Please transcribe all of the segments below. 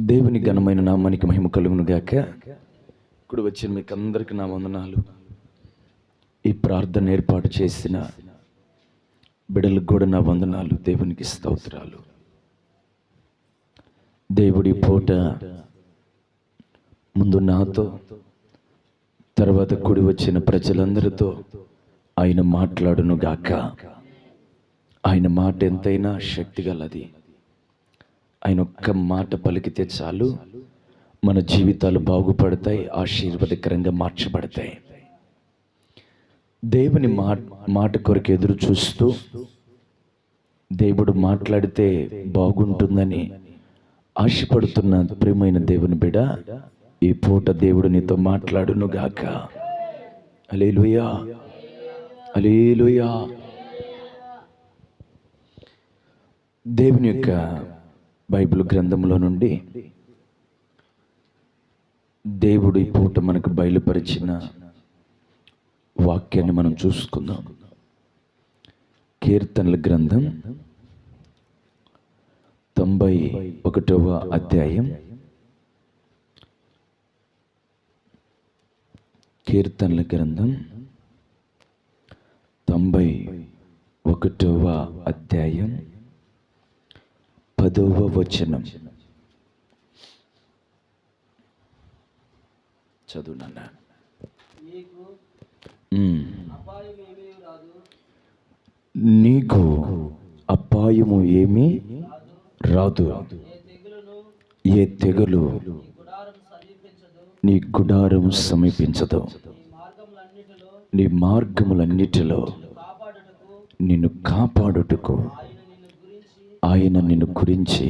దేవుని ఘనమైన నామానికి మహిమ కలుగును గాక. ఇప్పుడు వచ్చిన మీకు అందరికీ నా వందనాలు. ఈ ప్రార్థన ఏర్పాటు చేసిన బిడ్డలకు కూడా నా వందనాలు. దేవునికి స్తోత్రాలు. దేవుడి పూట ముందు నాతో, తర్వాత కూడి వచ్చిన ప్రజలందరితో ఆయన మాట్లాడును గాక. ఆయన మాట ఎంతైనా శక్తి గలది. ఆయన ఒక్క మాట పలికితే చాలు, మన జీవితాలు బాగుపడతాయి, ఆశీర్వాదకరంగా మార్చబడతాయి. దేవుని మాట కొరకు ఎదురు చూస్తూ దేవుడు మాట్లాడితే బాగుంటుందని ఆశపడుతున్న ప్రియమైన దేవుని బిడ్డ, ఈ పూట దేవుడు నీతో మాట్లాడును గాక. హల్లెలూయా, హల్లెలూయా. దేవుని యొక్క బైబిల్ గ్రంథంలో నుండి దేవుడు ఈ పూట మనకు బయలుపరిచిన వాక్యాన్ని మనం చూసుకుందాం. కీర్తనల గ్రంథం 91వ అధ్యాయం. కీర్తనల గ్రంథం 91వ అధ్యాయం 10వ వచనం చదువునన్నా. నీకు అపాయము ఏమీ రాదు, ఏ తెగులు నీ గుడారం సమీపించదు. నీ మార్గములన్నిటిలో నిన్ను కాపాడుటకు ఆయన నిన్ను గురించి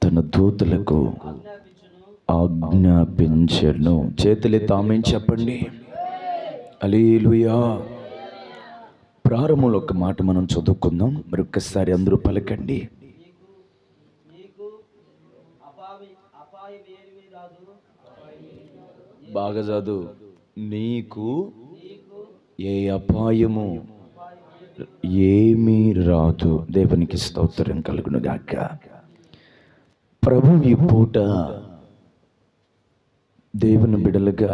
తన దూతలకు ఆజ్ఞాపించెను. చేతులెత్తి ఆమేన్ చెప్పండి. హల్లెలూయా. ప్రారంభంలో ఒక మాట మనం చదువుకుందాం. మరొకసారి అందరూ పలకండి. బాగా చదువు. నీకు ఏ అపాయము ఏమీ రాదు. దేవునికి స్తోత్రం కలుగును గాక. ప్రభు ఈ పూట దేవుని బిడలుగా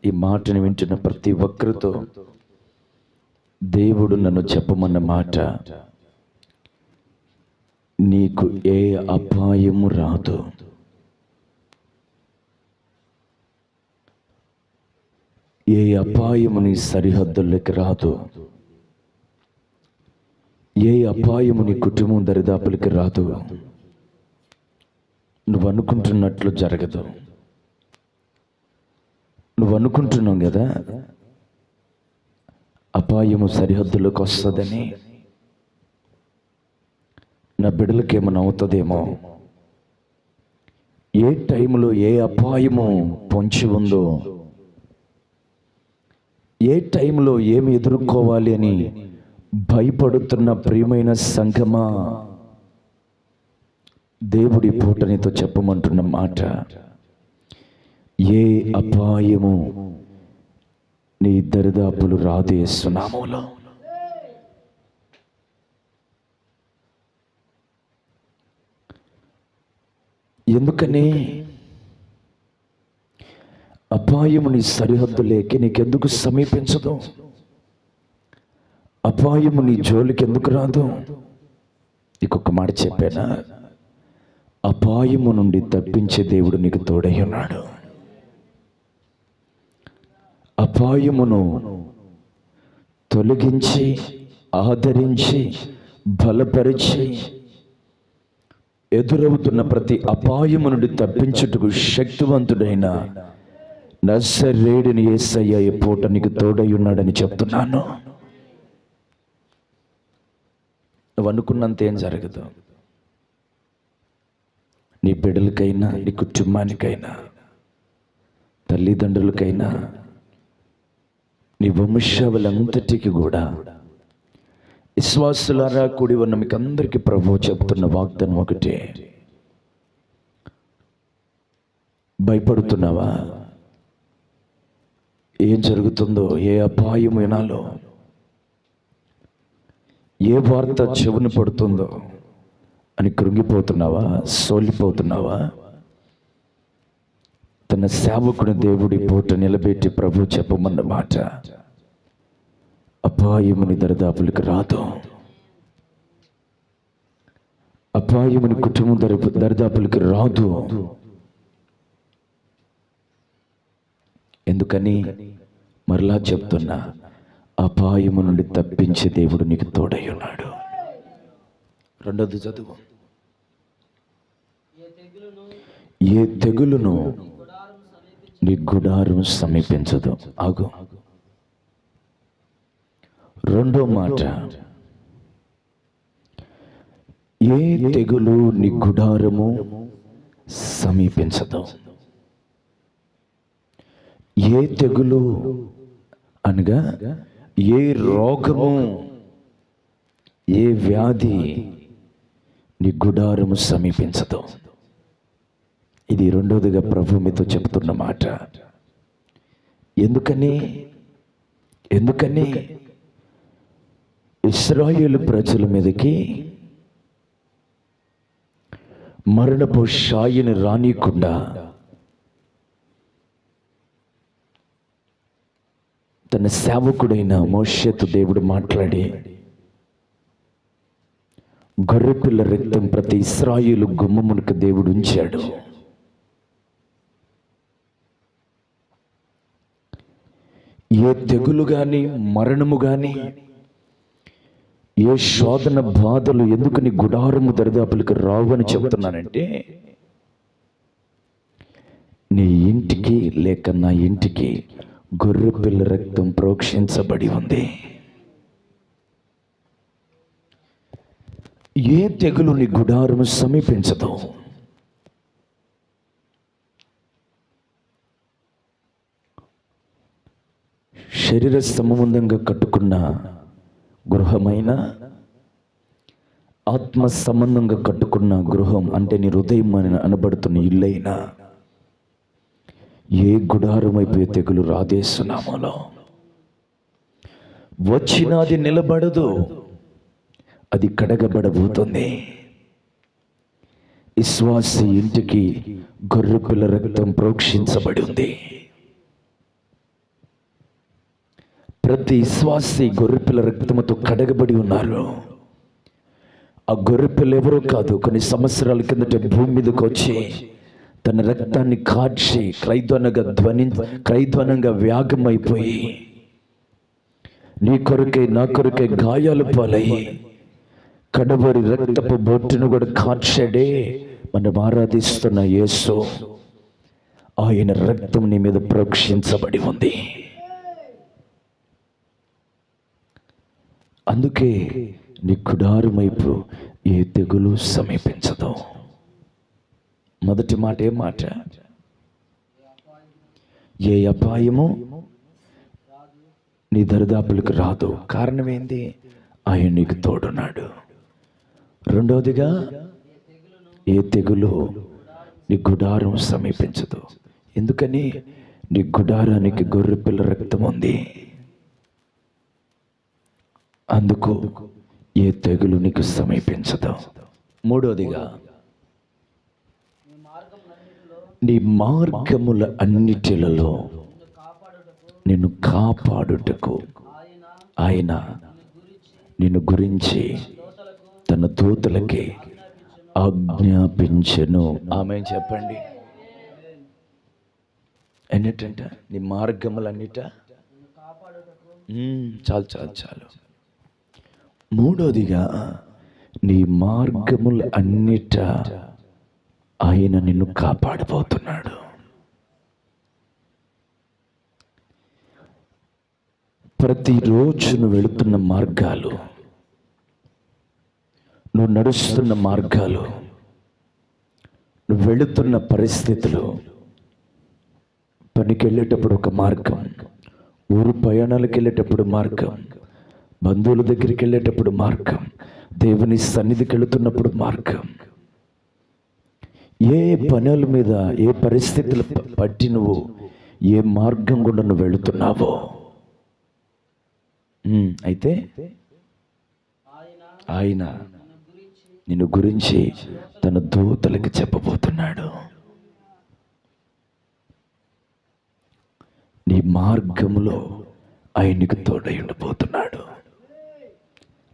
ఈ మాటను వింటున్న ప్రతి ఒక్కరితో దేవుడు నన్ను చెప్పమన్న మాట, నీకు ఏ అపాయము రాదు. ఏ అపాయము నీ సరిహద్దుల్లోకి రాదు. ఏ అపాయము నీ కుటుంబం దరిదాపులకి రాదు. నువ్వు అనుకుంటున్నట్లు జరగదు. నువ్వు అనుకుంటున్నావు కదా అపాయము సరిహద్దులోకి వస్తుందని, నా బిడ్డలకి ఏమైనా అవుతుందేమో, ఏ టైంలో ఏ అపాయము పొంచి ఉందో, ఏ టైంలో ఏమి ఎదుర్కోవాలి అని భయపడుతున్న ప్రియమైన సంఘమా, దేవుడి పూట నీతో చెప్పమంటున్న మాట, ఏ అపాయము నీ దరిదాపులు రాదు యేసు నామములో. ఎందుకని అపాయము నీ సరిహద్దులేకి నీకెందుకు సమీపించదు? అపాయము నీ జోలికి ఎందుకు రాదు? ఇంకొక మాట చెప్పానా? అపాయము నుండి తప్పించే దేవుడు నీకు తోడై ఉన్నాడు. అపాయమును తొలగించి, ఆదరించి, బలపరిచి, ఎదురవుతున్న ప్రతి అపాయము నుండి తప్పించుటకు శక్తివంతుడైన నజరేయుడైన యేసయ్య ఈ పూట నీకు తోడై ఉన్నాడని చెప్తున్నాను. నువ్వు అనుకున్నంత ఏం జరగదు. నీ బిడ్డలకైనా, నీ కుటుంబానికైనా, తల్లిదండ్రులకైనా, నీ వంశావళంతటికి కూడా విశ్వాసులారా కూడి ఉన్న మీకు అందరికీ ప్రభువు చెప్తున్న వాగ్దానం ఒకటే. భయపడుతున్నావా? ఏం జరుగుతుందో, ఏ అపాయం వినాలో, ఏ వార్త చెవుని పడుతుందో అని కృంగిపోతున్నావా? సోలిపోతున్నావా? తన సేవకుని దేవుడి పూట నిలబెట్టి ప్రభు చెప్పమన్న మాట, అపాయముని దరిదాపులకు రాదు, అపాయముని కుటుంబం దరిదాపులకు రాదు. ఎందుకని మరలా చెప్తున్నా, అపాయము నుండి తప్పించే దేవుడు నీకు తోడై ఉన్నాడు. రెండోది చదువు. ఏ తెగులును నీ గుడారం సమీపించదు. ఆగు. రెండో మాట, ఏ తెగులు నీ గుడారము సమీపించదు. ఏ తెగులు అనగా ఏ రోగము, ఏ వ్యాధి నీ గుడారము సమీపించదు. ఇది రెండోదిగా ప్రభు మీతో చెప్తున్న మాట. ఎందుకని ఇశ్రాయేలు ప్రజల మీదకి మరణపు షాయిని రానీయకుండా తన సేవకుడైన మోషేతో దేవుడు మాట్లాడి, గొర్రెపిల్ల రక్తం ప్రతి ఇశ్రాయేలు గుమ్మమునకు దేవుడు ఉంచాడు. ఏ తెగులు గాని, మరణము గాని, ఏ శోధన బాధలు ఎందుకు నీ గుడారము దరిదాపులకు రావు అని చెబుతున్నానంటే, నీ ఇంటికి లేక నా ఇంటికి గొర్రెపిల్ల రక్తం ప్రోక్షించబడి ఉంది. ఏ తెగులు నీ గుడారము సమీపించదు. శరీర సంబంధంగా కట్టుకున్న గృహమైన, ఆత్మ సంబంధంగా కట్టుకున్న గృహం అంటే నీ హృదయం అని అనబడుతున్న ఇల్లైనా, ఏ గుడారం వైపు తెగులు రాదేస్తున్నామలో వచ్చినది నిలబడదు, అది కడగబడబోతుంది. విశ్వాసి ఇంటికి గొర్రెపిల్ల రక్తం ప్రోక్షించబడి ఉంది. ప్రతి విశ్వాసి గొర్రెపిల్ల రక్తముతో కడగబడి ఉన్నారు. ఆ గొర్రెపిల్ల ఎవరో కాదు, కొన్ని సంవత్సరాల కిందట భూమి మీదకి వచ్చి తన రక్తాన్ని కార్చి క్రైధ్వనంగా వ్యాగమైపోయి నీ కొరకై నా కొరకై గాయాలు పాలయ్యి కడవరి రక్తపు బొట్టును కూడా కార్చాడే మనం ఆరాధిస్తున్న యేసు. ఆయన రక్తం నీ మీద ప్రోక్షించబడి ఉంది. అందుకే నీ గుడారం వైపు ఏ తెగులు సమీపించదు. మొదటి మాట ఏం మాట? ఏ అపాయము నీ దరిదాపులకు రాదు. కారణం ఏంది? ఆయన నీకు తోడున్నాడు. రెండవదిగా, ఏ తెగులు నీ గుడారం సమీపించదు. ఎందుకని? నీ గుడారానికి గొర్రెపిల్ల రక్తం ఉంది. అందుకు ఏ తెగులు నీకు సమీపించదు. మూడవదిగా, నీ మార్గముల అన్నిటిలలో నిన్ను కాపాడుటకు ఆయన నిన్ను గురించి తన దూతలకి ఆజ్ఞాపించెను. ఆమె చెప్పండి. ఎన్నిటంట? నీ మార్గములన్నిట. చాలు చాలు చాలు. మూడోదిగా, నీ మార్గముల అన్నిట ఆయన నిన్ను కాపాడబోతున్నాడు. ప్రతిరోజు నువ్వు వెళుతున్న మార్గాలు, నువ్వు నడుస్తున్న మార్గాలు, నువ్వు వెళుతున్న పరిస్థితులు, పనికి వెళ్ళేటప్పుడు ఒక మార్గం, ఊరు ప్రయాణాలకు వెళ్ళేటప్పుడు మార్గం, బంధువుల దగ్గరికి వెళ్ళేటప్పుడు మార్గం, దేవుని సన్నిధికి వెళుతున్నప్పుడు మార్గం, ఏ పనుల మీద ఏ పరిస్థితులు పట్టి నువ్వు ఏ మార్గం గుండా నువ్వు వెళుతున్నావో అయితే ఆయన నిన్ను గురించి తన దూతలకి చెప్పబోతున్నాడు. ఈ మార్గములో ఆయనకు తోడై ఉండబోతున్నాడు.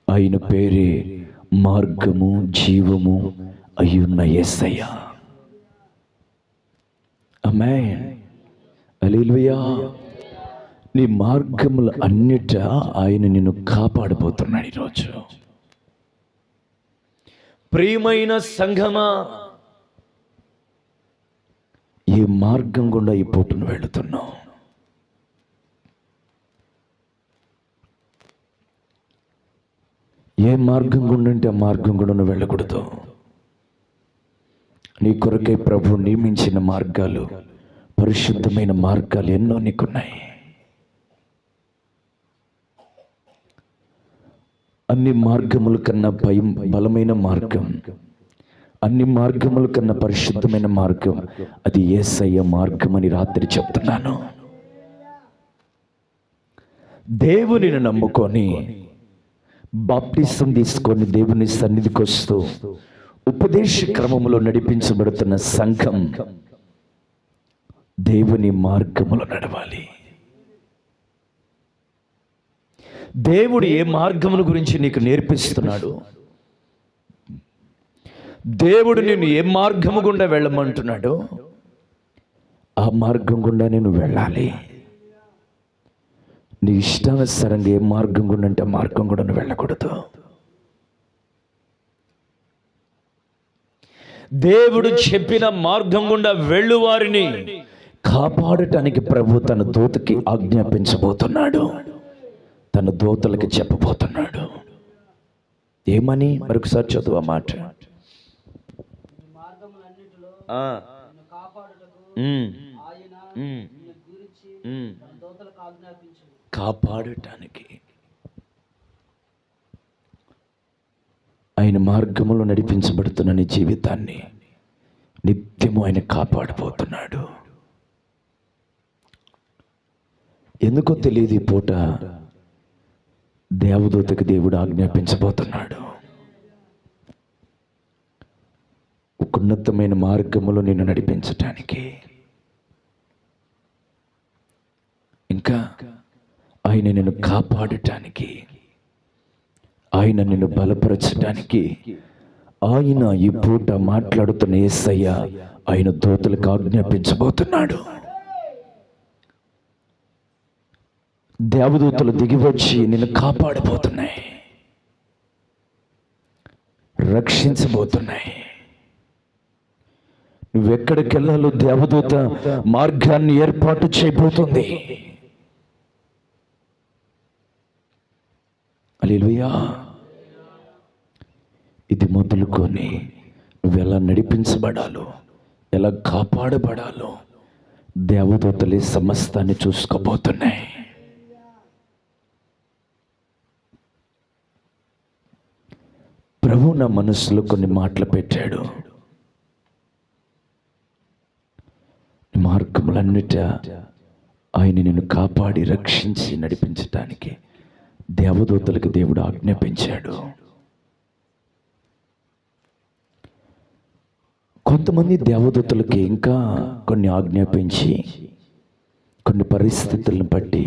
ఆయన పేరే మార్గము జీవము అయ్యున్న యేసయ్య. ఆమేన్, హల్లెలూయా. నీ మార్గముల అన్నిట ఆయన నిన్ను కాపాడబోతున్నాడు. ఈరోజు ప్రియమైన సంఘమా, ఏ మార్గం గుండా ఈ పూటను వెళుతున్నావు? ఏ మార్గం గుండా అంటే ఆ మార్గం గుండా నువ్వు వెళ్ళకూడదు. నీ కొరకై ప్రభు నియమించిన మార్గాలు, పరిశుద్ధమైన మార్గాలు ఎన్నో నీకున్నాయి. అన్ని మార్గముల కన్నా బలమైన మార్గం, అన్ని మార్గముల కన్నా పరిశుద్ధమైన మార్గం అది యేసయ్య మార్గం అని రాత్రి చెప్తున్నాను. దేవునిని నమ్ముకొని బాప్టిజం తీసుకొని దేవుని సన్నిధికి వస్తూ ఉపదేశ క్రమములో నడిపించబడుతున్న సంఘం దేవుని మార్గములో నడవాలి. దేవుడు ఏ మార్గముల గురించి నీకు నేర్పిస్తున్నాడు? దేవుడు నేను ఏ మార్గము గుండా వెళ్ళమంటున్నాడు? ఆ మార్గం గుండా నేను వెళ్ళాలి. నీ ఇష్టానుసారంగా ఏ మార్గం గుండా అంటే ఆ మార్గం కూడా నువ్వు వెళ్ళకూడదు. దేవుడు చెప్పిన మార్గం గుండా వెళ్ళు వారిని కాపాడటానికి ప్రభు తన దూతకి ఆజ్ఞాపించబోతున్నాడు. తన దూతలకి చెప్పబోతున్నాడు. ఏమని? మరొకసారి చదువు ఆ మాట. కాపాడటానికి ఆయన మార్గములో నడిపించబడుతున్న నీ జీవితాన్ని నిత్యము ఆయన కాపాడబోతున్నాడు. ఎందుకో తెలియదు, ఈ పూట దేవదూతకి దేవుడు ఆజ్ఞాపించబోతున్నాడు. ఒక ఉన్నతమైన మార్గములో నిన్ను నడిపించటానికి, ఇంకా ఆయన నిన్ను కాపాడటానికి, ఆయన నిన్ను బలపరచటానికి ఆయన ఈ పూట మాట్లాడుతున్న యేసయ్య ఆయన దూతలకు ఆజ్ఞాపించబోతున్నాడు. దేవదూతలు దిగివచ్చి నిన్ను కాపాడబోతున్నాయి, రక్షించబోతున్నాయి. నువ్వెక్కడికి వెళ్ళాలో దేవదూత మార్గాన్ని ఏర్పాటు చేయబోతుంది. హల్లెలూయా. ఇది మొదలుకొని నువ్వు ఎలా నడిపించబడాలో, ఎలా కాపాడబడాలో దేవదూతలే సమస్తాన్ని చూసుకోబోతున్నాయి. ప్రభు నా మనసులో కొన్ని మాటలు పెట్టాడు. మార్గములన్నిట ఆయన నిన్ను కాపాడి రక్షించి నడిపించటానికి దేవదూతలకు దేవుడు ఆజ్ఞాపించాడు. కొంతమంది దేవదూతలకి ఇంకా కొన్ని ఆజ్ఞాపించి, కొన్ని పరిస్థితులను బట్టి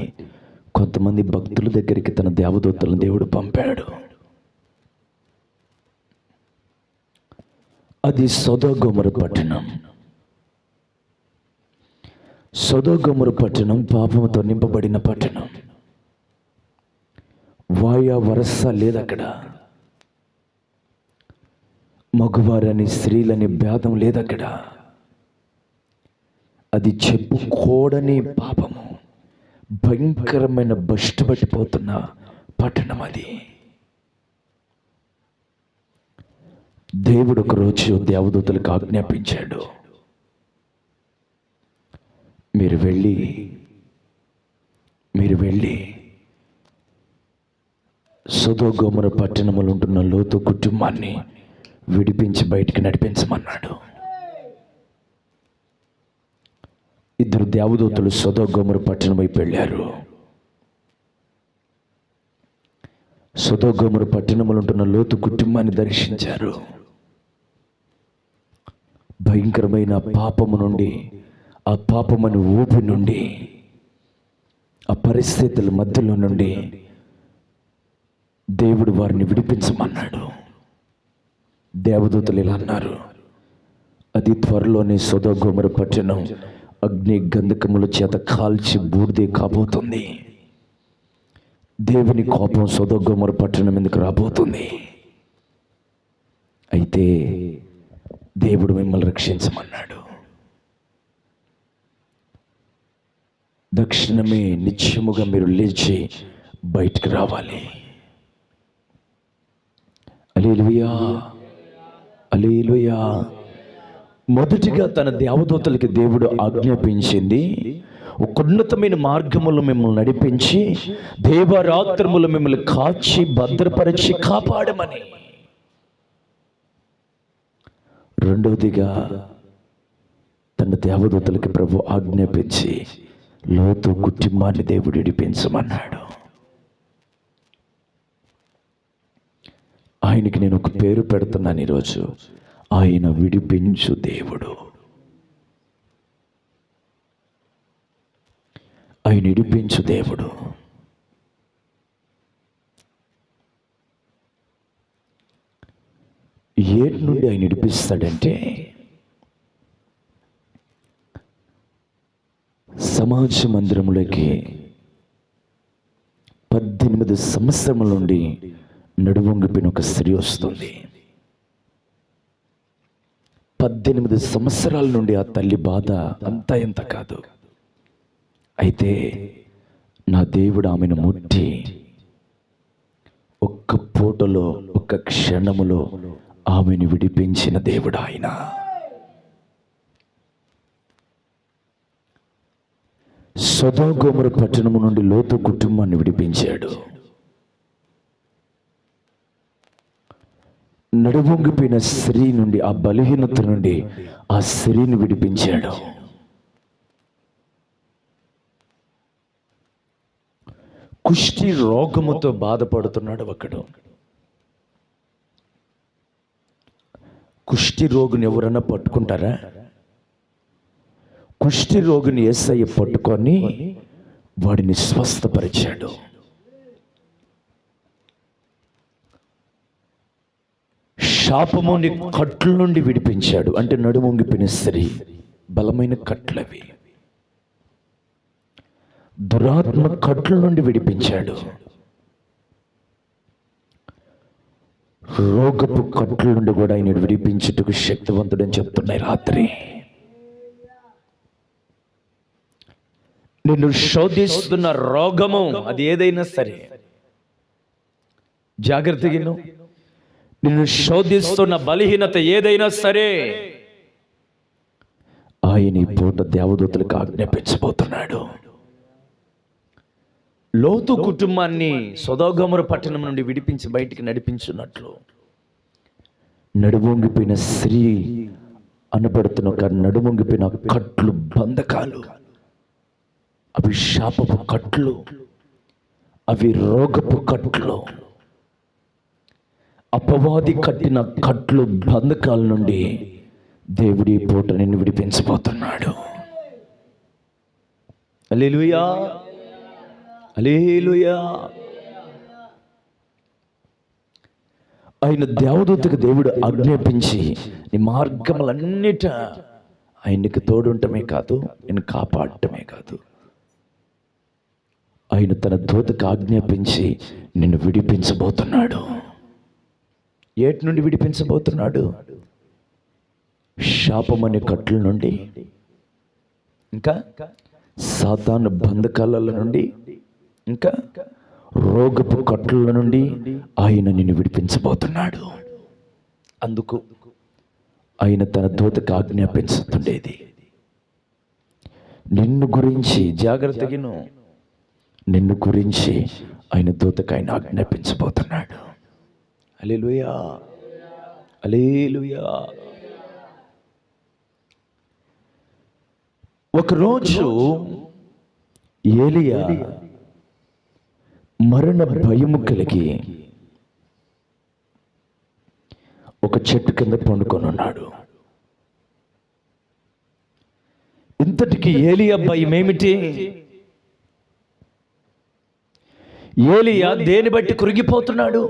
కొంతమంది భక్తుల దగ్గరికి తన దేవదూతలను దేవుడు పంపాడు. అది సొదొమ పట్టణం. సొదొమ పట్టణం పాపముతో నింపబడిన పట్టణం. వాయా వరస లేదు అక్కడ. మగవారని స్త్రీలని భేదం లేదు అక్కడ. అది చెప్పుకోడని పాపము, భయంకరమైన బష్టపట్టిపోతున్న పట్టణం అది. దేవుడు ఒకరోజు దేవదూతలకు ఆజ్ఞాపించాడు, మీరు వెళ్ళి సొదొమ పట్టణములో ఉంటున్న లోతు కుటుంబాన్ని విడిపించి బయటికి నడిపించమన్నాడు. ఇద్దరు దేవదూతలు సొదొమ పట్టణం వైపు వెళ్ళారు. సొదొమ పట్టణములో ఉంటున్న లోతు కుటుంబాన్ని దర్శించారు. భయంకరమైన పాపము నుండి, ఆ పాపమని ఊపి నుండి ఆ పరిస్థితుల మధ్యలో నుండి దేవుడు వారిని విడిపించమన్నాడు. దేవదూతలు ఇలా అన్నారు, అతి త్వరలోనే సొదొమ గొమొర్రా పట్టణం అగ్ని గంధకముల చేత కాల్చి బూడిదే కాబోతుంది. దేవుని కోపం సొదొమ గొమొర్రా పట్టణం మీదకి రాబోతుంది. అయితే దేవుడు మిమ్మల్ని రక్షించమన్నాడు. దక్షిణమే నిత్యముగా మీరు లేచి బయటికి రావాలి. హల్లెలూయా, హల్లెలూయా. మొదటిగా తన దేవదూతలకి దేవుడు ఆజ్ఞాపించింది, ఒక ఉన్నతమైన మార్గములో మిమ్మల్ని నడిపించి దేవరాత్రములు మిమ్మల్ని కాచి భద్రపరిచి కాపాడమని. రెండవదిగా తన దేవదూతలకి ప్రభు ఆజ్ఞాపించి లోతు కుటుంబాన్ని దేవుడు విడిపించమన్నాడు. ఆయనకి నేను ఒక పేరు పెడుతున్నాను ఈరోజు, ఆయన విడిపించు దేవుడు. ఆయన విడిపించు దేవుడు. ఏటి నుండి ఆయన విడిపిస్తాడంటే, సమాజ మందిరంలోకి 18 సంవత్సరముల నుండి నడువొంగిపోయిన ఒక స్త్రీ వస్తుంది. 18 సంవత్సరాల నుండి ఆ తల్లి బాధ అంతా ఎంత కాదు. అయితే నా దేవుడు ఆమెను ముట్టి ఒక్క పూటలో, ఒక్క క్షణములో ఆమెను విడిపించిన దేవుడు ఆయన. సొదొమ గొమొర్రా పట్టణము నుండి లోతు కుటుంబాన్ని విడిపించాడు. నడువొంగిపోయిన స్త్రీ నుండి, ఆ బలహీనత నుండి ఆ స్త్రీని విడిపించాడు. కుష్టి రోగముతో బాధపడుతున్నాడు ఒకడు. కుష్టి రోగిని ఎవరన్నా పట్టుకుంటారా? కుష్టి రోగిని యేసయ్య పట్టుకొని వాడిని స్వస్థపరిచాడు. శాపముని కట్ల నుండి విడిపించాడు. అంటే నడుమొంగిపోయిన స్త్రీ, బలమైన కట్లవి, దురాత్మ కట్ల నుండి విడిపించాడు. రోగపు కట్ల నుండి కూడా ఆయన విడిపించుటకు శక్తివంతుడని చెప్తున్నాయి. రాత్రి నిన్ను శోధిస్తున్న రోగము అది ఏదైనా సరే, జాగ్రత్తగా నిన్ను శోధిస్తున్న బలహీనత ఏదైనా సరే, ఆయన ఈ పూట దేవదూతలకు ఆజ్ఞాపించబోతున్నాడు. లోతు కుటుంబాన్ని సొదొమ గొమొర్రా పట్టణం నుండి విడిపించి బయటికి నడిపించున్నట్లు, నడుమొంగిపోయిన స్త్రీ అనబడుతున్న ఒక నడుమొంగిపోయిన కట్లు, బంధకాలు, అవి శాపపు కట్లు, అవి రోగపు కట్లు, అపవాది కట్టిన కట్లు, బంధకాల నుండి దేవుడి పూట నిన్ను విడిపించబోతున్నాడు. హల్లెలూయా, హల్లెలూయా. ఆయన దేవదూతకు దేవుడు ఆజ్ఞాపించి నీ మార్గములన్నిట ఆయనకి తోడుంటమే కాదు, నేను కాపాడటమే కాదు, ఆయన తన దూతకు ఆజ్ఞాపించి నిన్ను విడిపించబోతున్నాడు. ఏటి నుండి విడిపించబోతున్నాడు? శాపమనే కట్ల నుండి, ఇంకా సాతాను బంధకాల నుండి, ఇంకా రోగపు కట్ల నుండి ఆయన నిన్ను విడిపించబోతున్నాడు. అందుకు ఆయన తన దూతకు ఆజ్ఞాపించుతుండేది. నిన్ను గురించి జాగ్రత్తగా, నిన్ను గురించి ఆయన దూతకు ఆయన ఆజ్ఞాపించబోతున్నాడు. హల్లెలూయా, హల్లెలూయా. ఒకరోజు ఏలియా మరణ భయము కలిగి ఒక చెట్టు కింద పండుకొని ఉన్నాడు. ఇంతటికి ఏలియా భయం ఏమిటి? ఏలియా దేని బట్టి కృంగిపోతున్నాడు?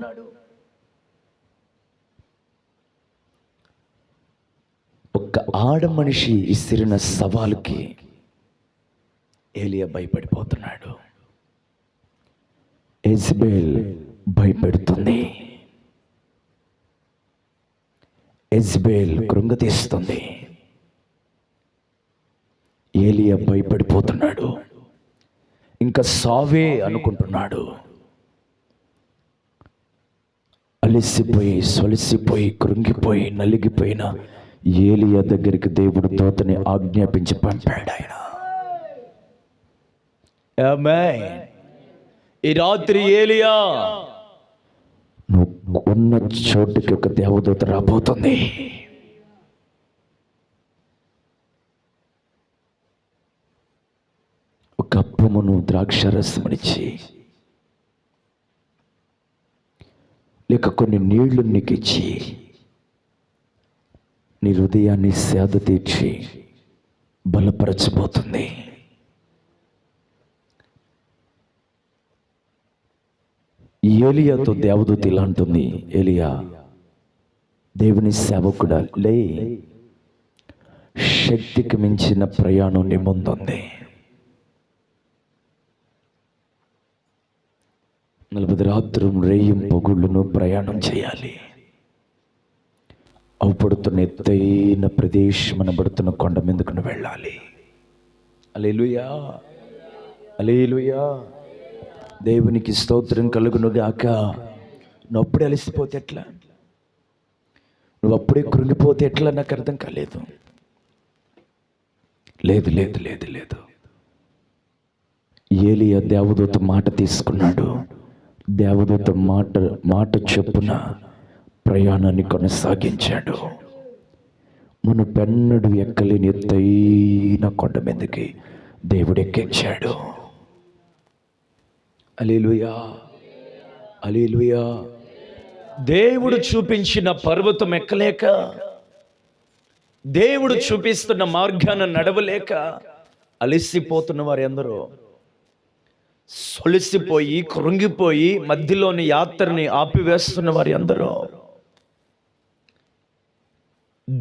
ఒక్క ఆడ మనిషి ఇసిరిన సవాలుకి ఏలియా భయపడిపోతున్నాడు. Jezebel భయపెడుతుంది, Jezebel కృంగతీస్తుంది. ఏలియా భయపడిపోతున్నాడు, ఇంకా సావే అనుకుంటున్నాడు. అలసిపోయి సొలసిపోయి కృంగిపోయి నలిగిపోయిన ఏలియా దగ్గరికి దేవుడు దూతని ఆజ్ఞాపించి పంపాడు. ఆయన ఆమేన్. ఈ రాత్రి ఏలియా నువ్వు ఉన్న చోటుకి ఒక దేవదూత రాబోతుంది. ఒక అప్పమును ద్రాక్షరసమునిచ్చి లేక కొన్ని నీళ్లు నీకు ఇచ్చి నీ హృదయాన్ని సేద తీర్చి బలపరచబోతుంది. ఏలియాతో దేవదూత ఇలా అంటుంది, ఏలియా దేవుని సేవకుడా లే, శక్తికి మించిన ప్రయాణం నీ ముందుంది. 40 రాత్రులు రేయం పొగుళ్ళను ప్రయాణం చేయాలి. అవుపడుతున్న ఎత్తైన ప్రదేశం అనబడుతున్న కొండ మీదకు నువ్వు వెళ్ళాలి. హల్లెలూయా, హల్లెలూయా. దేవునికి స్తోత్రం కలుగును గాక. నువ్వు అప్పుడే అలసిపోతే ఎట్లా? నువ్వు అప్పుడే కృంగిపోతే ఎట్లా? నాకు అర్థం కాలేదు. లేదు లేదు లేదు లేదు. ఏలియా దేవదూత మాట తీసుకున్నాడు. దేవదూత మాట చొప్పున ప్రయాణాన్ని కొనసాగించాడు. మునుపెన్నడు ఎక్కలేని ఎత్తైన కొండ మీదకి దేవుడు ఎక్కించాడు. హల్లెలూయా, హల్లెలూయా. దేవుడు చూపించిన పర్వతం ఎక్కలేక, దేవుడు చూపిస్తున్న మార్గాన్ని నడవలేక అలసిపోతున్న వారు ఎందరో, సొలిసిపోయి కృంగిపోయి మధ్యలోని యాత్రని ఆపివేస్తున్న వారు ఎందరో.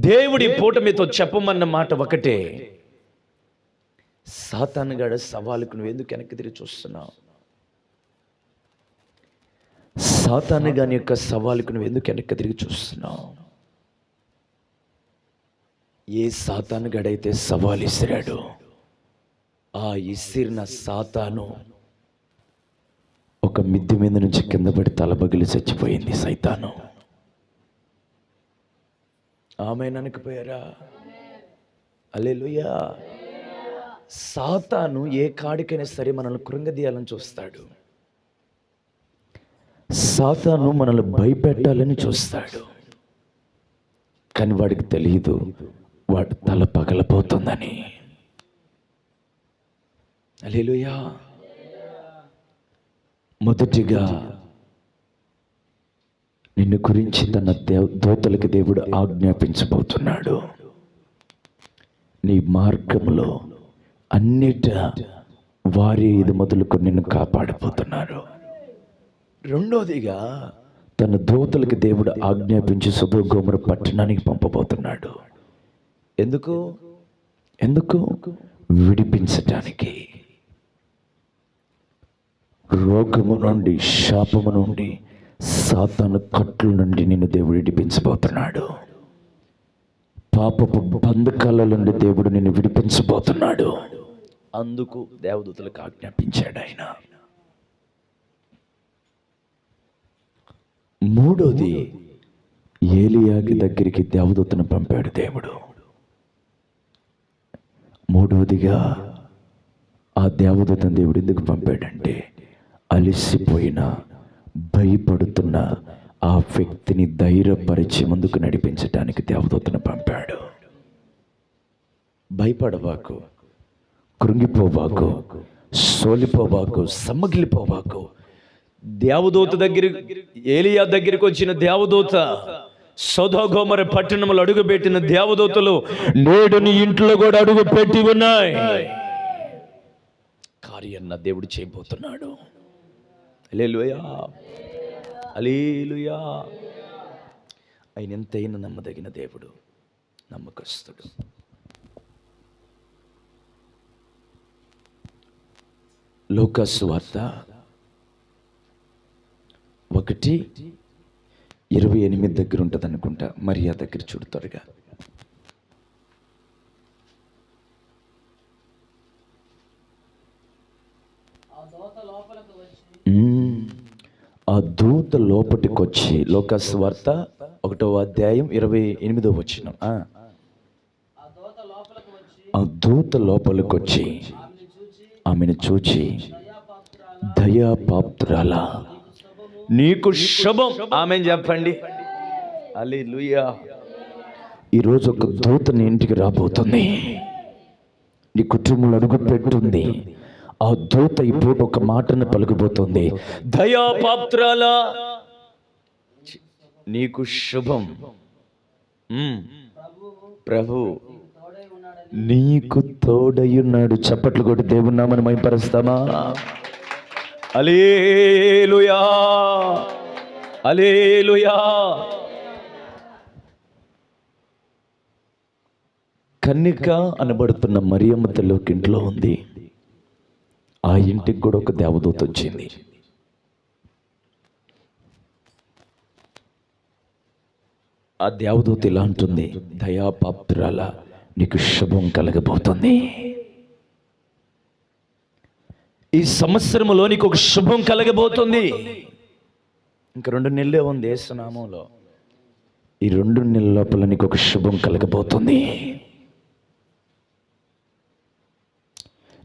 దేవుడి పూట మీతో చెప్పమన్న మాట ఒకటే, సాతానుగాడి సవాలుకు నువ్వు ఎందుకు వెనక్కి తిరిగి చూస్తున్నావు? సాతానుగాని యొక్క సవాలుకు నువ్వు ఎందుకు వెనక్కి తిరిగి చూస్తున్నావు? ఏ సాతానుగాడైతే సవాలు ఇసిరాడు, ఆ ఇసిరిన సాతాను ఒక మిద్దె మీద నుంచి కింద పడి తలబగిలి చచ్చిపోయింది సైతాను. ఆమె ననకపోయారా? హల్లెలూయా. సాతాను ఏ కాడికైనా సరే మనల్ని కృంగదీయాలని చూస్తాడు. సాతాను మనల్ని భయపెట్టాలని చూస్తాడు. కానీ వాడికి తెలియదు వాడి తల పగలపోతుందని. హల్లెలూయా. మొదటిగా నిన్ను గురించి తన దూతలకి దేవుడు ఆజ్ఞాపించబోతున్నాడు. నీ మార్గంలో అన్నిట వారి ఇది మొదలుకొని నిన్ను కాపాడబోతున్నారు. రెండోదిగా తన దూతలకి దేవుడు ఆజ్ఞాపించి సొదొమ గొమొర్రా పట్టణానికి పంపబోతున్నాడు. ఎందుకు? ఎందుకు? విడిపించటానికి. రోగము నుండి, శాపము నుండి, సాతాను కట్ల నుండి నిన్ను దేవుడు విడిపించబోతున్నాడు. పాపపు బంధకాల నుండి దేవుడు నిన్ను విడిపించబోతున్నాడు. అందుకు దేవదూతలకు ఆజ్ఞాపించాడు ఆయన. మూడోది, ఏలియాకి దగ్గరికి దేవదూతను పంపాడు దేవుడు. మూడోదిగా ఆ దేవదూతను దేవుడు ఎందుకు పంపాడంటే, అలసిపోయిన భయపడుతున్న ఆ వ్యక్తిని ధైర్యపరిచి ముందుకు నడిపించడానికి దేవదూతను పంపాడు. భయపడబాకు, కృంగిపోబాకు, సోలిపోబాకు, సమ్మగిలిపోబాకు. దేవదూత దగ్గర, ఏలియా దగ్గరికి వచ్చిన దేవదూత, సొదొమ గొమొర్రా పట్టణంలో అడుగుపెట్టిన దేవదూతలు నేడు నీ ఇంట్లో కూడా అడుగు పెట్టి ఉన్నాయి. కార్యాన్ని దేవుడు చేయబోతున్నాడు. హల్లెలూయా, హల్లెలూయా. ఆయన ఎంతైనా నమ్మదగిన దేవుడు, నమ్మకస్తుడు. లూకా సువార్త 1:28 దగ్గర ఉంటుంది అనుకుంటా. మరియా దగ్గర చూడు త్వరగా. ఆ దూత లోపటికి వచ్చి, లూకా సువార్త 1:28. ఆ దూత లోపలికి వచ్చి ఆమెను చూచి, దయాపాత్రురాలా, నీకు శుభం. ఆమేన్ చెప్పండి. హల్లెలూయా. ఈరోజు ఒక దూత నీ ఇంటికి రాబోతుంది, నీ కుటుంబంలో అడుగు పెట్టుంది. ఆ దూత ఇప్పుడు ఒక మాటను పలుకుబోతుంది. దయాపాత్రురాలా, నీకు శుభం. ప్రభు నీకు తోడయ్యున్నాడు. చప్పట్లు కొట్టి దేవుని నామమును మహిమపరుస్తామా? హల్లెలూయా, హల్లెలూయా. కన్నిక అనబడుతున్న మరియమ్మ తల్లి ఒక ఇంట్లో ఉంది. ఆ ఇంటికి కూడా ఒక దేవదూత వచ్చింది. ఆ దేవదూత ఇలా అంటుంది, దయాపాత్రురాలా, నీకు శుభం కలగబోతుంది. ఈ సంవత్సరంలో నీకు ఒక శుభం కలగబోతుంది. ఇంక 2 నెలలే ఉంది యేసునామంలో. ఈ 2 నెలల లోపల నీకు ఒక శుభం కలగబోతుంది.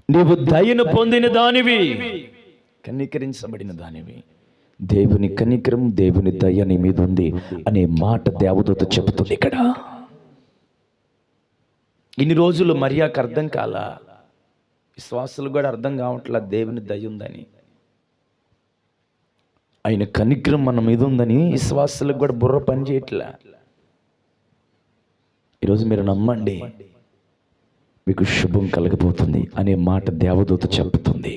నీవు దయను పొందిన దానివి, కనికరించబడిన దానివి. దేవుని కనికరం, దేవుని దయ నీ మీద ఉంది అనే మాట దేవదూత చెబుతుంది ఇక్కడ. ఇన్ని రోజులు మరియాకు అర్థం కాల, విశ్వాసులు కూడా అర్థం కావట్లా దేవుని దయ ఉందని, ఆయన కనికరం మన మీద ఉందని విశ్వాసులకు కూడా బుర్ర పని చేయట్లా. ఈరోజు మీరు నమ్మండి, మీకు శుభం కలగబోతుంది అనే మాట దేవదూత చెబుతుంది.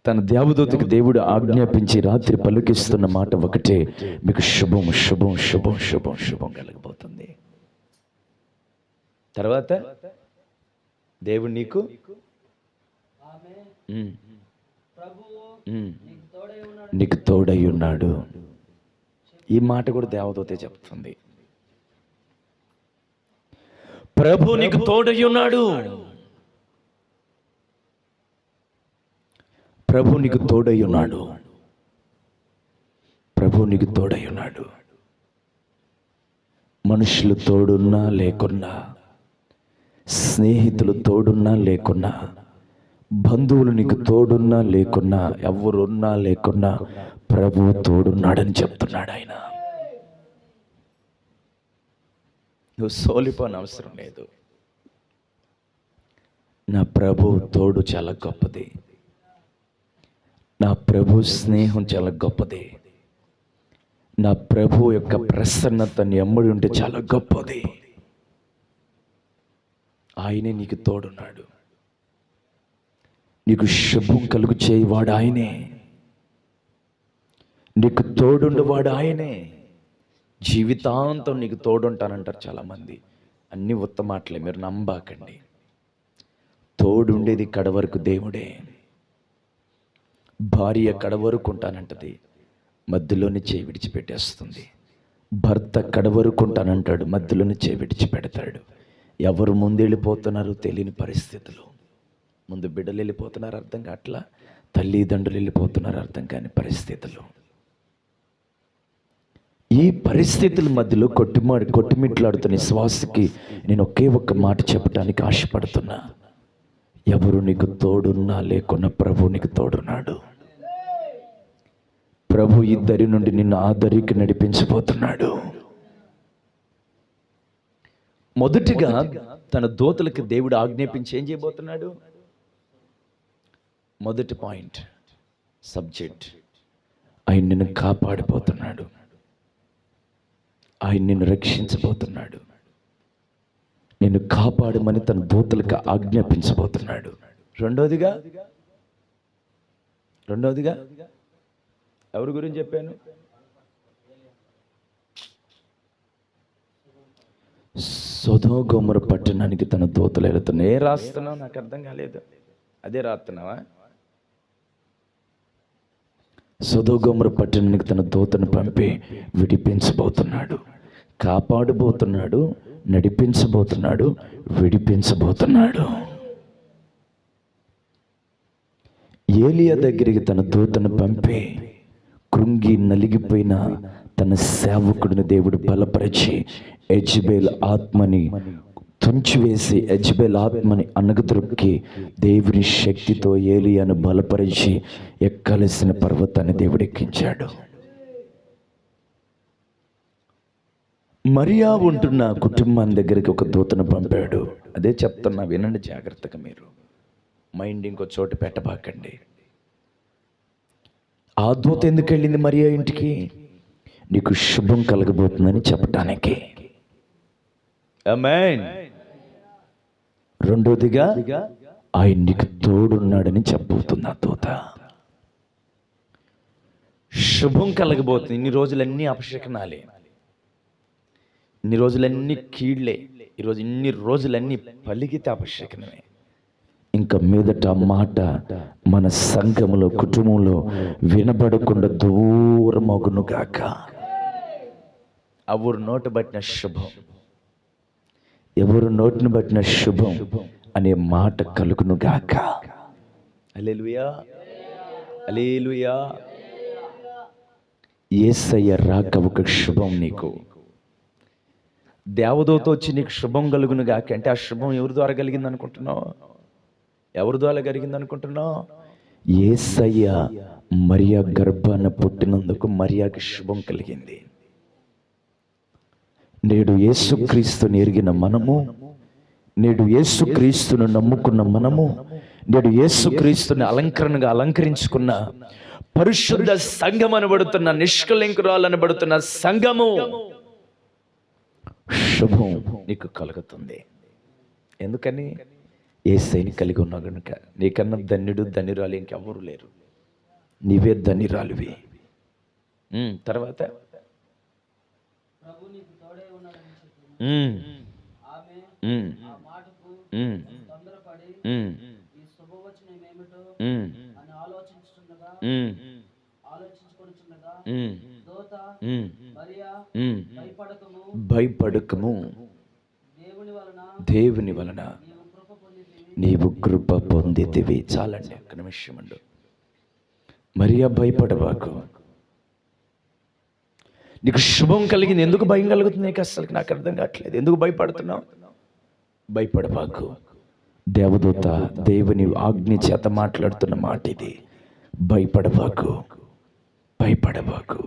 తన దేవదూతకి దేవుడు ఆజ్ఞాపించి రాత్రి పలుకిస్తున్న మాట ఒకటే, మీకు శుభం శుభం శుభం శుభం శుభం కలగబోతుంది. తర్వాత దేవుడు నీకు నీకు తోడై ఉన్నాడు. ఈ మాట కూడా దేవదూతే చెప్తుంది. ప్రభు నీకు తోడై ఉన్నాడు, ప్రభు నీకు తోడై ఉన్నాడు, ప్రభు నీకు తోడై ఉన్నాడు. మనుషులు తోడున్నా లేకున్నా, స్నేహితులు తోడున్నా లేకున్నా, బంధువులు నీకు తోడున్నా లేకున్నా, ఎవరున్నా లేకున్నా ప్రభు తోడున్నాడని చెప్తున్నాడు ఆయన. నువ్వు సోలిపోని అవసరం లేదు. నా ప్రభు తోడు చాలా గొప్పది, నా ప్రభు స్నేహం చాలా గొప్పది, నా ప్రభు యొక్క ప్రసన్నత నీ ఎమ్మడి ఉంటే చాలా గొప్పది. ఆయనే నీకు తోడున్నాడు. నీకు శుభం కలుగు చేయవాడు ఆయనే, నీకు తోడుండేవాడు ఆయనే. జీవితాంతం నీకు తోడుంటానంటారు చాలామంది. అన్నీ ఉత్తమాటలే, మీరు నమ్మాకండి. తోడుండేది కడవరకు దేవుడే. భార్య కడవరకు ఉంటానంటది, మధ్యలోనే చేయి విడిచిపెట్టేస్తుంది. భర్త కడవరకు ఉంటానంటాడు, మధ్యలోనే చేయి విడిచిపెడతాడు. ఎవరు ముందు వెళ్ళిపోతున్నారో తెలియని పరిస్థితులు. ముందు బిడ్డలు వెళ్ళిపోతున్నారు అర్థం కావట్లా, తల్లిదండ్రులు వెళ్ళిపోతున్నారు అర్థం కాని పరిస్థితులు. ఈ పరిస్థితుల మధ్యలో కొట్టుమిట్లాడుతున్న శ్వాసకి నేను ఒకే ఒక్క మాట చెప్పడానికి ఆశపడుతున్నా. ఎవరు నీకు తోడున్నా లేకున్నా ప్రభు నీకు తోడున్నాడు. ప్రభు ఈ దరి నుండి నిన్ను ఆ దరికి నడిపించబోతున్నాడు. మొదటిగా తన దూతలకు దేవుడు ఆజ్ఞాపించి ఏం చేయబోతున్నాడు? మొదటి పాయింట్, సబ్జెక్ట్, ఆయన నిన్ను కాపాడిపోతున్నాడు, ఆయన నిన్ను రక్షించబోతున్నాడు, నిన్ను కాపాడమని తన దూతలకు ఆజ్ఞాపించబోతున్నాడు. రెండోదిగా రెండవదిగా ఎవరి గురించి చెప్పాను? సొదొమ గొమొర్రా పట్టణానికి తన దూతలు వెళుతున్నాయి. ఏ రాస్తున్నావు? నాకు అర్థం కాలేదు. అదే రాస్తున్నావా? సొదొమ గొమొర్రా పట్టణానికి తన దూతను పంపి విడిపించబోతున్నాడు, కాపాడబోతున్నాడు, నడిపించబోతున్నాడు, విడిపించబోతున్నాడు. ఏలియా దగ్గరికి తన దూతను పంపి కృంగి నలిగిపోయిన తన సేవకుడిని దేవుడు బలపరిచి యెజెబెల్ ఆత్మని తుంచివేసి యెజెబెల్ ఆత్మని అణగద్రొక్కి దేవుని శక్తితో ఏలియాను బలపరిచి ఎక్కలసిన పర్వతాన్ని దేవుడు ఎక్కించాడు. మరియా ఉంటున్న కుటుంబాన్ని దగ్గరికి ఒక దూతను పంపాడు. అదే చెప్తున్నా, వినండి జాగ్రత్తగా. మీరు మైండ్ ఇంకో చోటు పెట్టబాకండి. ఆ దూత ఎందుకు వెళ్ళింది మరియా ఇంటికి? నీకు శుభం కలగబోతుందని చెప్పటానికి. ఆమేన్. రెండోదిగా ఆయన నీకు తోడున్నాడని చెప్పబోతుంది ఆ దూత. శుభం కలగబోతుంది. ఇన్ని రోజులన్నీ అపశకనాలే, ఇన్ని రోజులన్నీ కీళ్లే. ఈరోజు ఇన్ని రోజులన్నీ పలికితే అపశకనమే. ఇంకా మీదట మాట మన సంఘములో, కుటుంబంలో వినబడకుండా దూరమగునుగాక. ఎవరు నోటు బట్టిన శుభం, ఎవరు నోటిని బట్టిన శుభం అనే మాట కలుగునుగాక. హల్లెలూయా, హల్లెలూయా. యేసయ్య రాక ఒక శుభం నీకు. దేవదూత వచ్చి నీకు శుభం కలుగునుగాక అంటే ఆ శుభం ఎవరి ద్వారా కలిగింది అనుకుంటున్నావు? ఎవరి ద్వారా కలిగింది అనుకుంటున్నావు? యేసయ్య మరియా గర్భాన పుట్టినందుకు మరియాకి శుభం కలిగింది. నేడు యేసుక్రీస్తుని ఎరిగిన మనము, నేడు యేసుక్రీస్తును నమ్ముకున్న మనము, నేడు యేసుక్రీస్తుని అలంకరణగా అలంకరించుకున్న పరిశుద్ధ సంఘం అనబడుతున్న, నిష్కళంకురాలు అనబడుతున్న సంఘము శుభం నీకు కలుగుతుంది. ఎందుకని? యేసయ్యని కలిగి ఉన్నావు కనుక. నీకన్నా ధన్యుడు, ధన్యురాలు ఇంకెవ్వరు లేరు. నీవే ధన్యురాలువి. తర్వాత భయపడకము, దేవుని వలన నీవు కృప పొందితివి. చాలండి, ఒక్క నిమిషం అండు. మరియా భయపడవాకు. నీకు శుభం కలిగింది. ఎందుకు భయం కలుగుతుంది నీకు? అసలు నాకు అర్థం కావట్లేదు. ఎందుకు భయపడుతున్నావు? భయపడవాకు. దేవదూత దేవుని ఆజ్ఞ చేత మాట్లాడుతున్న మాట ఇది. భయపడవాకు, భయపడవాకు.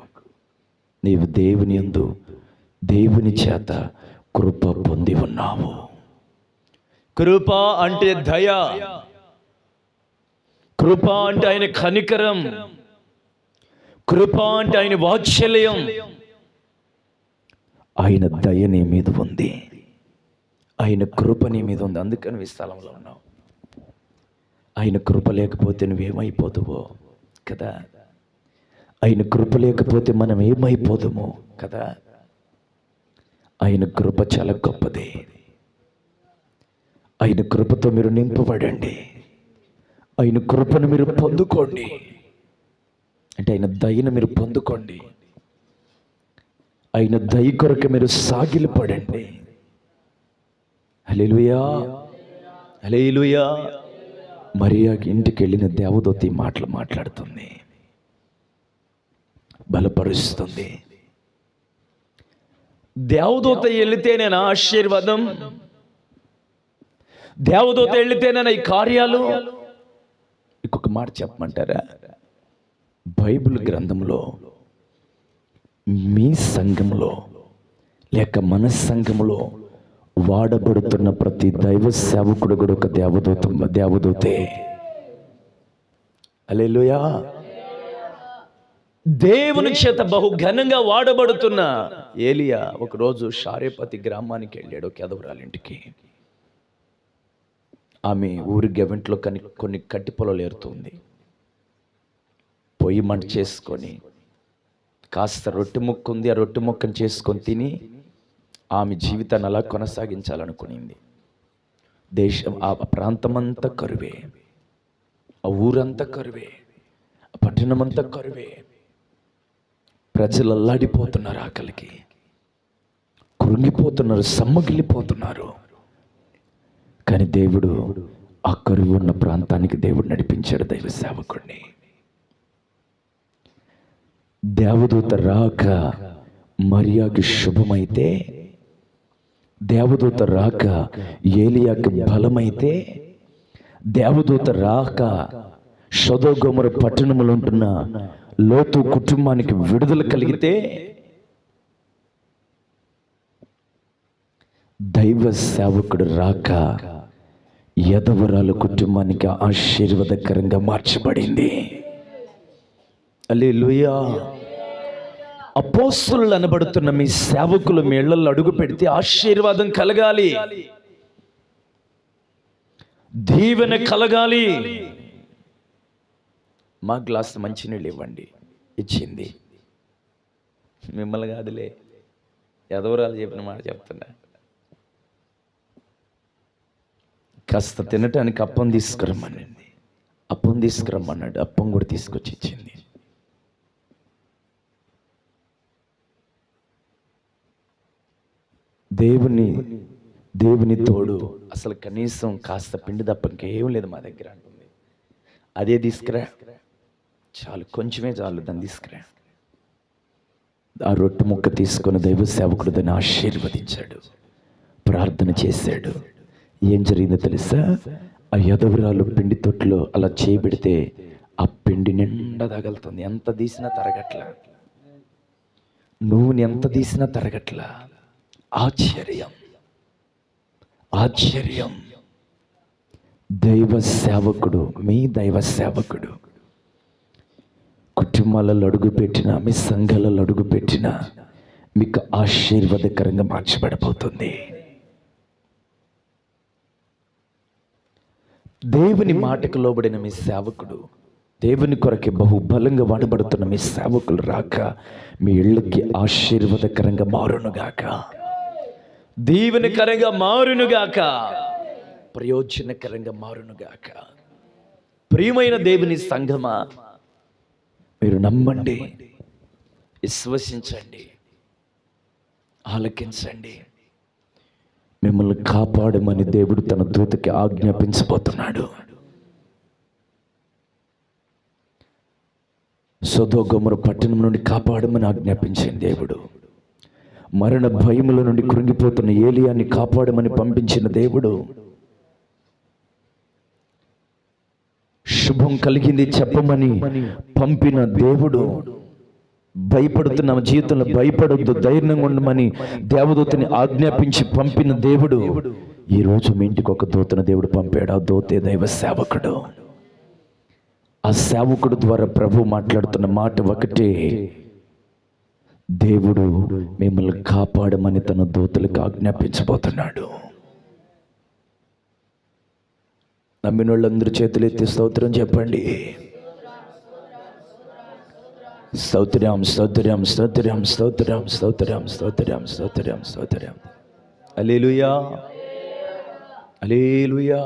నీవు దేవుని యందు, దేవుని చేత కృప పొంది ఉన్నావు. కృప అంటే దయ, కృప అంటే ఆయన కనికరం, కృప అంటే ఆయన వాత్సల్యం. ఆయన దయ నీ మీద ఉంది, ఆయన కృప నీ మీద ఉంది. అందుకని విశాలంలో ఉన్నావు. ఆయన కృప లేకపోతే నువ్వేమైపోదువో కదా. ఆయన కృప లేకపోతే మనం ఏమైపోదుమో కదా. ఆయన కృప చాలా గొప్పది. ఆయన కృపతో మీరు నింపబడండి. ఆయన కృపను మీరు పొందుకోండి. అంటే ఆయన దయను మీరు పొందుకోండి. ఆయన దయ కొరకు మీరు సాగిలపడండి. హల్లెలూయా, హల్లెలూయా. మరియా ఇంటికి వెళ్ళిన దేవదూత ఈ మాటలు మాట్లాడుతుంది, బలపరుస్తుంది. దేవదూత వెళితేనేనా ఆశీర్వాదం? దేవదూత వెళితేనేనా ఈ కార్యాలు? ఇంకొక మాట చెప్పమంటారా? బైబిల్ గ్రంథంలో మీ సంఘంలో లేక మన సంఘంలో వాడబడుతున్న ప్రతి దైవ సేవకుడు కూడా ఒక దేవదూతే. హల్లెలూయా. దేవుని చేత బహు ఘనంగా వాడబడుతున్న ఏలియా ఒకరోజు షారేపతి గ్రామానికి వెళ్ళాడు, కేదవరాలింటికి. ఆమె ఊరి గెవెంట్లో కొన్ని కట్టి పొలాలు ఏరుతుంది. పొయ్యి మంట చేసుకొని కాస్త రొట్టె ముక్క ఉంది, ఆ రొట్టె ముక్కను చేసుకొని తిని ఆమె జీవితాన్ని అలా కొనసాగించాలనుకునింది. దేశం, ఆ ప్రాంతమంతా కరువే, ఆ ఊరంతా కరువే, ఆ పట్టణమంతా కరువే. ప్రజలు అల్లాడిపోతున్నారు, ఆకలికి కృంగిపోతున్నారు, సమ్మగిల్లిపోతున్నారు. కానీ దేవుడు ఆ కరువు ఉన్న ప్రాంతానికి దేవుడు నడిపించాడు దైవ సేవకుడిని. దేవదూత రాక మరియాకి శుభమైతే, దేవదూత రాక ఏలియాకి బలమైతే, దేవదూత రాక సొదొమ గొమొర పట్టణములో ఉంటున్న లోతు కుటుంబానికి విడుదల కలిగితే, దైవ సేవకుడు రాక యదవరాలు కుటుంబానికి ఆశీర్వాదకరంగా మార్చబడింది. హల్లెలూయా. అపోస్తలులు అనబడుతున్న మీ సేవకులు మీ ఇళ్లలో అడుగు పెడితే ఆశీర్వాదం కలగాలి, దీవెన కలగాలి. మా గ్లాస్ మంచినీళ్ళు ఇవ్వండి, ఇచ్చింది. మిమ్మల్ని కాదులే, ఎదవరాలు చెప్పిన మాట చెప్తున్నా. కాస్త తినటానికి అప్పం తీసుకురమ్మనండి, అప్పం తీసుకురమ్మన్నాడు, అప్పం కూడా తీసుకొచ్చి ఇచ్చింది. దేవుని తోడు. అసలు కనీసం కాస్త పిండి తప్ప ఇంకేం లేదు మా దగ్గర అంటుంది. అదే తీసుకురా, చాలు, కొంచెమే చాలు, దాన్ని తీసుకురా. ఆ రొట్టె ముక్క తీసుకొని దైవ సేవకుడు దాన్ని ఆశీర్వదించాడు, ప్రార్థన చేశాడు. ఏం జరిగిందో తెలుసా? ఆ యదవరాలు పిండి తొట్టులో అలా చేయబెడితే ఆ పిండి నిండా తగలుతుంది. ఎంత తీసినా తరగట్ల, నూనె ఎంత తీసినా తరగట్ల. ఆశ్చర్యం, ఆశ్చర్యం. దైవ సేవకుడు, మీ దైవ సేవకుడు కుటుంబాలలో అడుగు పెట్టిన, మీ సంఘాలలో అడుగు పెట్టిన మీకు ఆశీర్వాదకరంగా మార్చబడబోతుంది. దేవుని మాటకు లోబడిన మీ సేవకుడు, దేవుని కొరకే బహుబలంగా వాడబడుతున్న మీ సేవకులు రాక మీ ఇళ్ళకి ఆశీర్వాదకరంగా మారునుగాక, దీవెనకరంగా మారునుగాక, ప్రయోజనకరంగా మారునుగాక. ప్రియమైన దేవుని సంఘమా, మీరు నమ్మండి, విశ్వసించండి, ఆలకించండి. మిమ్మల్ని కాపాడమని దేవుడు తన దూతకి ఆజ్ఞాపించబోతున్నాడు. సొదొమ గొమొర పట్టణం నుండి కాపాడమని ఆజ్ఞాపించింది దేవుడు. మరణ భయముల నుండి కృంగిపోతున్న ఏలియాని కాపాడమని పంపించిన దేవుడు. శుభం కలిగింది చెప్పమని పంపిన దేవుడు. భయపడుతున్న జీవితంలో భయపడొద్దు, ధైర్యంగా ఉండమని దేవదూతని ఆజ్ఞాపించి పంపిన దేవుడు. ఈరోజు మీ ఇంటికి ఒక దూతను దేవుడు పంపాడు. ఆ దూతే దైవ సేవకుడు. ఆ సేవకుడు ద్వారా ప్రభు మాట్లాడుతున్న మాట ఒకటే, దేవుడు మిమ్మల్ని కాపాడమని తన దూతలకు ఆజ్ఞాపించబోతున్నాడు. నమ్మిన వాళ్ళందరూ చేతులు ఎత్తి స్తోత్రం చెప్పండి. స్తోత్రం, స్తోత్రం, స్తోత్రం, స్తోత్రం, స్తోత్రం, స్తోత్రం, స్తోత్రం, స్తోత్రం. హల్లెలూయా, హల్లెలూయా.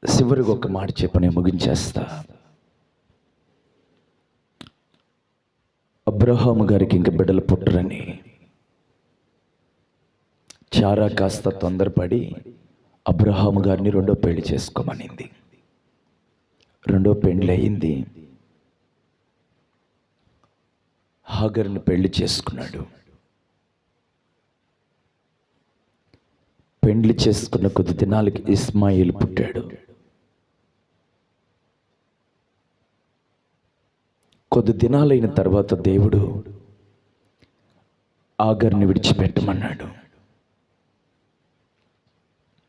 చివరికి ఒక మాట చెప్పని ముగించేస్తా. అబ్రహాము గారికి ఇంక బిడ్డలు పుట్టరని చారా కాస్త తొందరపడి అబ్రహాము గారిని రెండో పెళ్లి చేసుకోమనింది. రెండో పెళ్లి అయింది. హాగర్ని పెళ్లి చేసుకున్నాడు. పెళ్లి చేసుకున్న కొద్ది దినాలకి ఇస్మాయిల్ పుట్టాడు. కొద్ది దినాలైన తర్వాత దేవుడు ఆగర్ని విడిచిపెట్టమన్నాడు.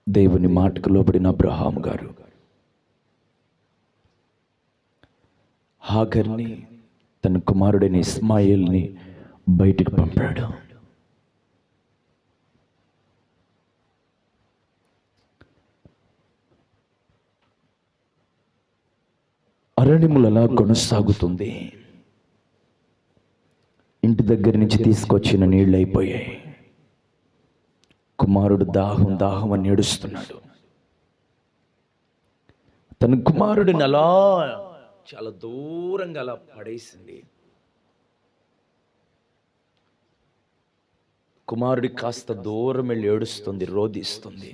దేవుని మాటకు లోబడిన అబ్రహాము గారు హాగర్ని, తన కుమారుడైన ఇస్మాయిల్ని బయటికి పంపాడు. అరణ్యములలా కొనసాగుతుంది. ఇంటి దగ్గర నుంచి తీసుకొచ్చిన నీళ్ళు అయిపోయాయి. కుమారుడు దాహం దాహం అని ఏడుస్తున్నాడు. తన కుమారుడిని అలా చాలా దూరంగా అలా పడేసింది. కుమారుడి కాస్త దూరం వెళ్ళి ఏడుస్తుంది, రోధిస్తుంది.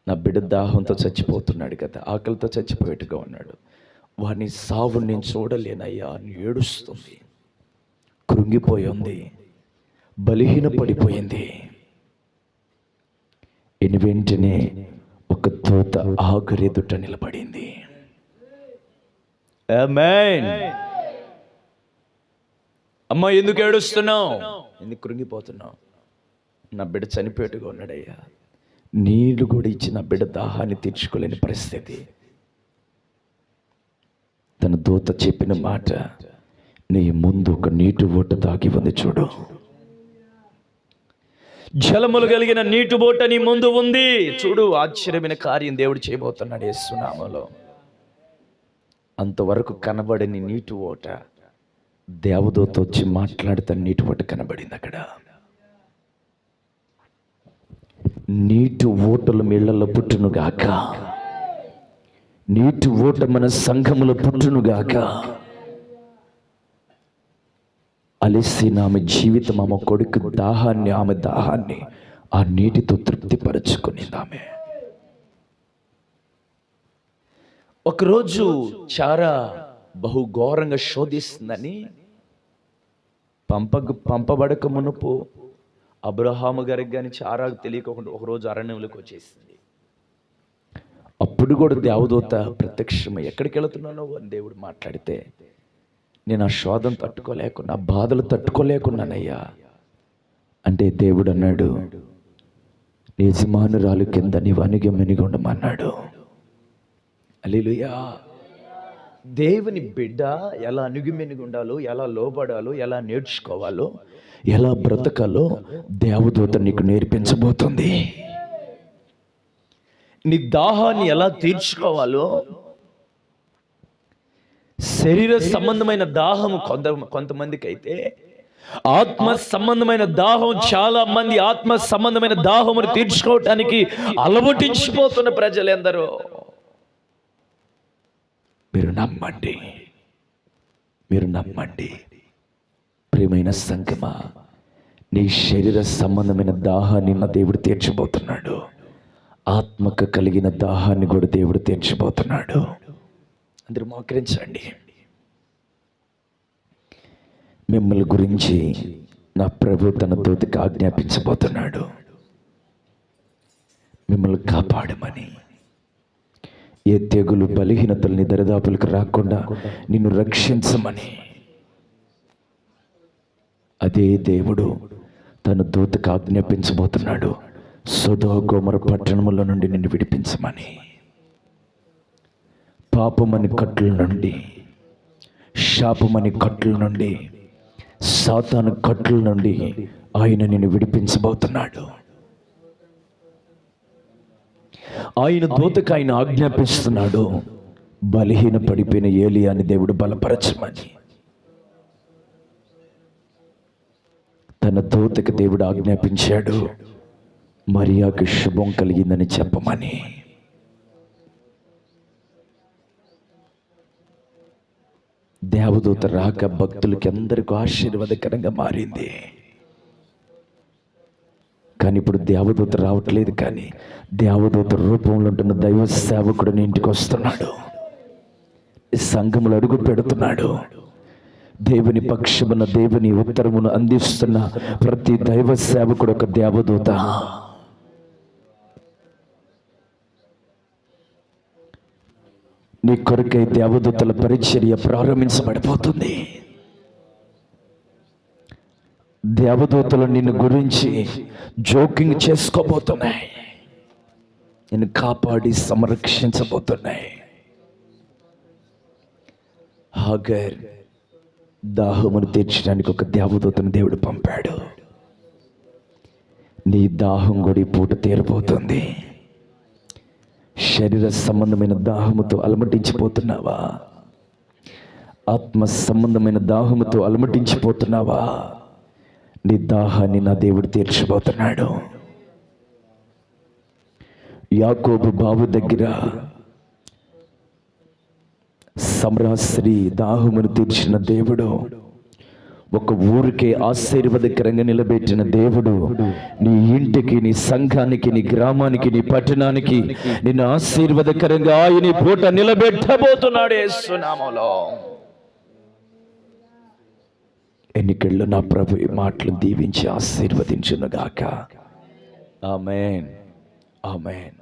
నా బిడ్డ దాహంతో చచ్చిపోతున్నాడు కదా, ఆకలితో చచ్చిపోయేట్టుగా ఉన్నాడు, వాడిని సావు నేను చూడలేనయ్యా అని ఏడుస్తుంది. కృంగిపోయి ఉంది, బలహీన పడిపోయింది. వెంటనే ఒక దూత ఆఖరెదుట నిలబడింది. ఆమేన్. అమ్మా ఎందుకు ఏడుస్తున్నావు, ఎందుకు కృంగిపోతున్నావు? నా బిడ్డ చనిపోయేట్టుగా ఉన్నాడయ్యా. నీళ్లు కూడా ఇచ్చి నా బిడ్డ దాహాన్ని తీర్చుకోలేని పరిస్థితి. తన దూత చెప్పిన మాట, నీ ముందు ఒక నీటి ఊట తాగి ఉంది చూడు. జలములు కలిగిన నీటి బోట నీ ముందు ఉంది చూడు. ఆశ్చర్యమైన కార్యం దేవుడు చేయబోతున్నాడు యేసు నామములో. అంతవరకు కనబడని నీటి ఓట దేవదూత వచ్చి మాట్లాడుతున్న నీటి ఓట కనబడింది అక్కడ. నీటి ఓటలు మీళ్లలో పుట్టునుగాక, నీటి ఓట మన సంఘములో పుట్టునుగాక. అలెస్సిన ఆమె జీవితం, ఆమె కొడుకు దాహాన్ని, ఆమె దాహాన్ని ఆ నీటితో తృప్తిపరచుకునింది ఆమె. ఒకరోజు చారా బహుఘోరంగా శోధిస్తుందని పంపబడక మునుపు అబ్రహాము గారికి కానీ చారాకు తెలియకుండా ఒకరోజు అరణ్యంలోకి వచ్చేసింది. అప్పుడు కూడా దేవదూత ప్రత్యక్షమై ఎక్కడికి వెళుతున్నానో అని దేవుడు మాట్లాడితే, నేను ఆ శోధం తట్టుకోలేకున్నా, బాధలు తట్టుకోలేకున్నానయ్యా అంటే దేవుడు అన్నాడు, యజమానురాలు కింద నీవు అణిగి ఉండమన్నాడు. హల్లెలూయా. దేవుని బిడ్డ ఎలా అణిగి ఉండాలో, ఎలా లోబడాలో, ఎలా నేర్చుకోవాలో, ఎలా బ్రతకాలో దేవదూత నీకు నేర్పించబోతుంది. నీ దాహాన్ని ఎలా తీర్చుకోవాలో, శరీర సంబంధమైన దాహం కొంతమందికి అయితే, ఆత్మ సంబంధమైన దాహం చాలా మంది ఆత్మ సంబంధమైన దాహమును తీర్చుకోవటానికి అలవటించిపోతున్న ప్రజలందరూ. మీరు నమ్మండి ప్రియమైన సంగమా, నీ శరీర సంబంధమైన దాహాన్ని నా దేవుడు తీర్చబోతున్నాడు. ఆత్మకు కలిగిన దాహాన్ని కూడా దేవుడు తీర్చబోతున్నాడు. అందరూ మోకరించండి. మిమ్మల్ని గురించి నా ప్రభు తన దూతకి ఆజ్ఞాపించబోతున్నాడు, మిమ్మల్ని కాపాడమని. ఏ తెగులు బలహీనతల్ని దరిదాపులకు రాకుండా నిన్ను రక్షించమని. అదే దేవుడు తన దూతకు ఆజ్ఞాపించబోతున్నాడు, సొదొమ గొమొర్రా పట్టణముల నుండి నిన్ను విడిపించమని. పాపమని కట్ల నుండి, శాపమని కట్ల నుండి, సాతాను కట్ల నుండి ఆయన నిన్ను విడిపించబోతున్నాడు. ఆయన దూతకు ఆయన ఆజ్ఞాపిస్తున్నాడు, బలహీన పడిపోయిన ఏలియాని దేవుడు బలపరచమని. తన దూతకు దేవుడు ఆజ్ఞాపించాడు, మరియాకు శుభం కలిగిందని చెప్పమని. దేవదూత రాక భక్తులకి అందరికీ ఆశీర్వాదకరంగా మారింది. కానీ ఇప్పుడు దేవదూత రావట్లేదు, కానీ దేవదూత రూపంలో ఉంటున్న దైవ సేవకుడు నీ ఇంటికి వస్తున్నాడు, సంఘములు అడుగు పెడుతున్నాడు. దేవుని పక్షమున దేవుని ఉత్తరమును అందిస్తున్న ప్రతి దైవ సేవకుడు ఒక దేవదూత. నీ కొరకై దేవదూతల పరిచర్య ప్రారంభించబడిపోతుంది. దేవదూతలు నిన్ను గురించి జోకింగ్ చేసుకోబోతున్నాయి, నిన్ను కాపాడి సంరక్షించబోతున్నాయి. హాగర్ దాహమును తీర్చడానికి ఒక దేవదూతను దేవుడు పంపాడు. నీ దాహం కూడా పూట తీరబోతుంది. శరీర సంబంధమైన దాహముతో అలమటించిపోతున్నావా? ఆత్మ సంబంధమైన దాహముతో అలమటించిపోతున్నావా? నీ దాహాన్ని నా దేవుడు తీర్చబోతున్నాడు. యాకోబు బావు దగ్గర సమరాశ్రీ దాహమును తీర్చిన దేవుడు, ఒక ఊరికే ఆశీర్వాదకరంగా నిలబెట్టిన దేవుడు, నీ ఇంటికి, నీ సంఘానికి, నీ గ్రామానికి, నీ పట్టణానికి నిన్ను ఆశీర్వాదకరంగా ఆయన పూట నిలబెట్టబోతున్నాడు యేసు నామములో. ఎన్నికల్లో నా ప్రభు ఈ మాటలు దీవించి ఆశీర్వదించునుగాక. ఆమేన్, ఆమేన్.